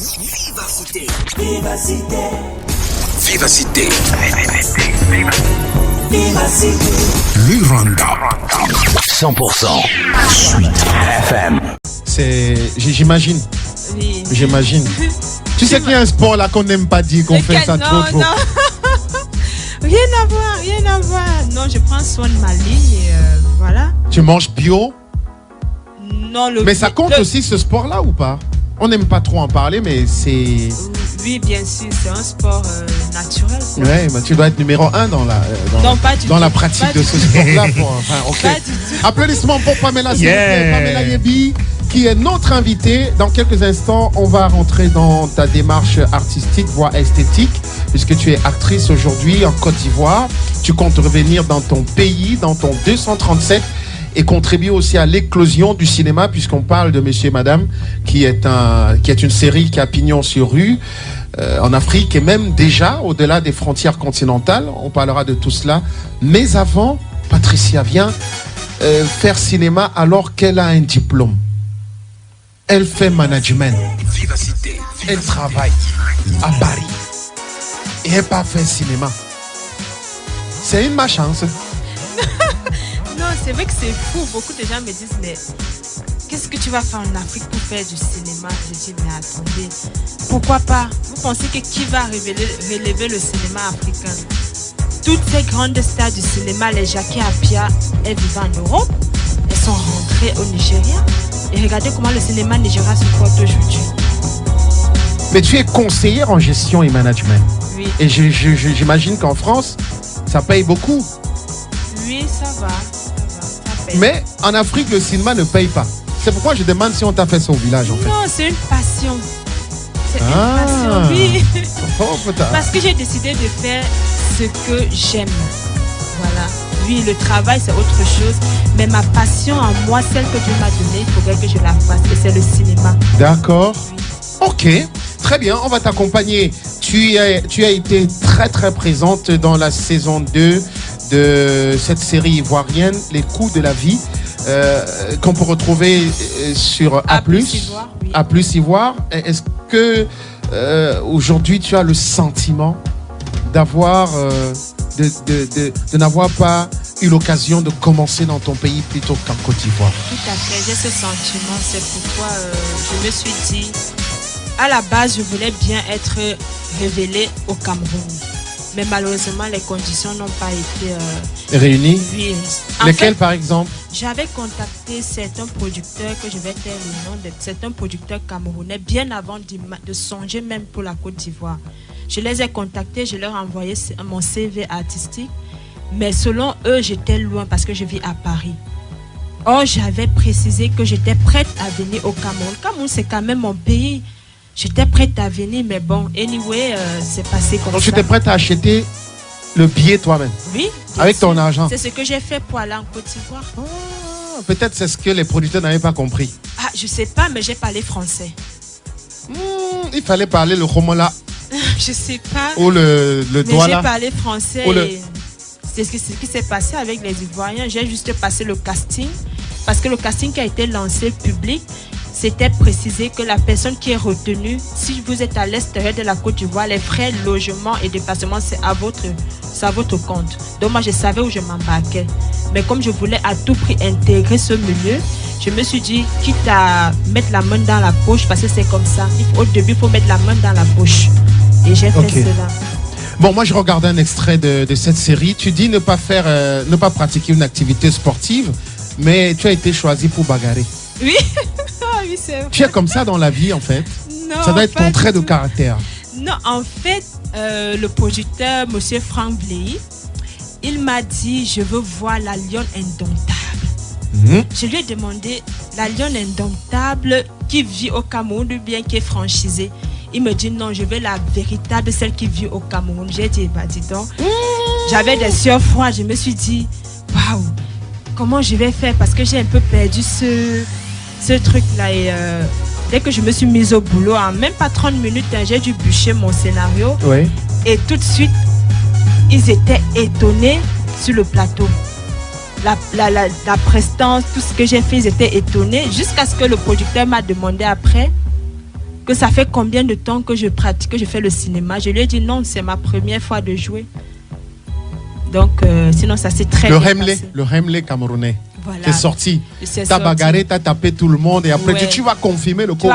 Vivacité. Vivacité. Vivacité. Vivacité. Miranda. 100% Suite FM. J'imagine. Oui. J'imagine. Tu sais qu'il y a un sport là qu'on n'aime pas dire, qu'on fait ça trop. Non. Rien à voir. Non, je prends soin de ma ligne et voilà. Tu manges bio? Non, Mais ça compte aussi ce sport-là ou pas? On n'aime pas trop en parler, mais c'est... Oui, bien sûr, c'est un sport naturel. Quoi. Ouais, mais tu dois être numéro 1 dans la pratique de ce sport-là. Okay. Pas du tout. Applaudissements pour Pamela, Pamela Yebi, qui est notre invitée. Dans quelques instants, on va rentrer dans ta démarche artistique, voire esthétique, puisque tu es actrice aujourd'hui en Côte d'Ivoire. Tu comptes revenir dans ton pays, dans ton 237, et contribuer aussi à l'éclosion du cinéma, puisqu'on parle de Monsieur et Madame, qui est une série qui a pignon sur rue en Afrique et même déjà au-delà des frontières continentales. On parlera de tout cela. Mais avant, Patricia vient faire cinéma alors qu'elle a un diplôme. Elle fait management. Vivacité. Elle travaille à Paris. Et elle pas fait cinéma. C'est une malchance. Non, c'est vrai que c'est fou. Beaucoup de gens me disent, mais qu'est-ce que tu vas faire en Afrique pour faire du cinéma? Je dis, mais attendez, pourquoi pas? Vous pensez que qui va relever le cinéma africain? Toutes ces grandes stars du cinéma, les Jackie Appiah, elles vivent en Europe. Elles sont rentrées au Nigeria. Et regardez comment le cinéma nigérien se porte aujourd'hui. Mais tu es conseillère en gestion et management. Oui. Et j'imagine qu'en France, ça paye beaucoup. Oui, ça va. Ça paye. Mais en Afrique, le cinéma ne paye pas. C'est pourquoi je demande si on t'a fait ça au village, en fait. Non, c'est une passion. C'est une passion, oui. Oh, Parce que j'ai décidé de faire ce que j'aime. Voilà. Oui, le travail, c'est autre chose. Mais ma passion en moi, celle que Dieu m'a donnée, il faudrait que je la fasse. Et c'est le cinéma. D'accord. Oui. Ok. Très bien, on va t'accompagner. Tu as été très très présente dans la saison 2 de cette série ivoirienne, Les coups de la vie, qu'on peut retrouver sur A+. Ivoire, oui. A+ Ivoire. Est-ce que aujourd'hui tu as le sentiment d'avoir de n'avoir pas eu l'occasion de commencer dans ton pays plutôt qu'en Côte d'Ivoire? Tout à fait, j'ai ce sentiment. C'est pourquoi je me suis dit, à la base, je voulais bien être révélée au Cameroun. Mais malheureusement, les conditions n'ont pas été réunies. Oui. Lesquelles, par exemple? J'avais contacté certains producteurs, que je vais taire le nom de certains producteurs camerounais, bien avant de songer même pour la Côte d'Ivoire. Je les ai contactés, je leur ai envoyé mon CV artistique. Mais selon eux, j'étais loin parce que je vis à Paris. Or, j'avais précisé que j'étais prête à venir au Cameroun. Le Cameroun, c'est quand même mon pays. J'étais prête à venir, mais bon, anyway, c'est passé comme ça. Donc, tu étais prête à acheter le billet toi-même? Oui. Avec ton argent? C'est ce que j'ai fait pour aller en Côte d'Ivoire. Ah, peut-être c'est ce que les producteurs n'avaient pas compris. Ah, je sais pas, mais j'ai parlé français. Il fallait parler le romola. Je sais pas. Ou le doigt là. J'ai parlé français. Et c'est ce qui s'est passé avec les Ivoiriens. J'ai juste passé le casting. Parce que le casting qui a été lancé public, c'était précisé que la personne qui est retenue, si vous êtes à l'extérieur de la Côte d'Ivoire, les frais, logement et déplacement, c'est à votre compte. Donc moi, je savais où je m'embarquais. Mais comme je voulais à tout prix intégrer ce milieu, je me suis dit, quitte à mettre la main dans la poche, parce que c'est comme ça. Au début, il faut mettre la main dans la poche. Et j'ai fait cela. Bon, moi, je regardais un extrait de cette série. Tu dis ne pas pratiquer une activité sportive, mais tu as été choisi pour bagarrer. Oui. Oui, c'est vrai. Tu es comme ça dans la vie, en fait? Non, ça doit être ton trait de caractère. Non, en fait, le producteur, M. Franck Bley, il m'a dit, je veux voir la lionne indomptable. Je lui ai demandé, la lionne indomptable qui vit au Cameroun ou bien qui est franchisée? Il me dit, non, je veux la véritable, celle qui vit au Cameroun. J'ai dit, bah dis donc. J'avais des sueurs froides. Je me suis dit, waouh, comment je vais faire? Parce que j'ai un peu perdu ce truc-là. Et dès que je me suis mise au boulot, en même pas 30 minutes, j'ai dû bûcher mon scénario. Oui. Et tout de suite, ils étaient étonnés sur le plateau. La prestance, tout ce que j'ai fait, ils étaient étonnés. Jusqu'à ce que le producteur m'a demandé après, que ça fait combien de temps que je pratique, que je fais le cinéma. Je lui ai dit non, c'est ma première fois de jouer. Donc, sinon, ça s'est très bien passé. Le Hemley camerounais. Voilà. T'es sorti. T'as bagarré, t'as tapé tout le monde et après tu vas confirmer le code.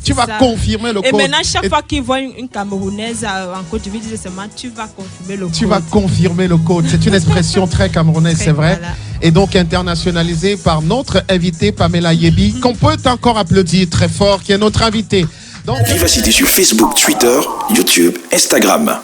Tu vas confirmer le code. Et maintenant, chaque fois qu'il voit une Camerounaise en Côte d'Ivoire, il dit seulement tu vas confirmer le code. Tu vas confirmer le code. C'est une expression très camerounaise, c'est vrai. Voilà. Et donc internationalisée par notre invitée Pamela Yebi, qu'on peut encore applaudir très fort, qui est notre invitée. Vivacité sur Facebook, Twitter, YouTube, Instagram.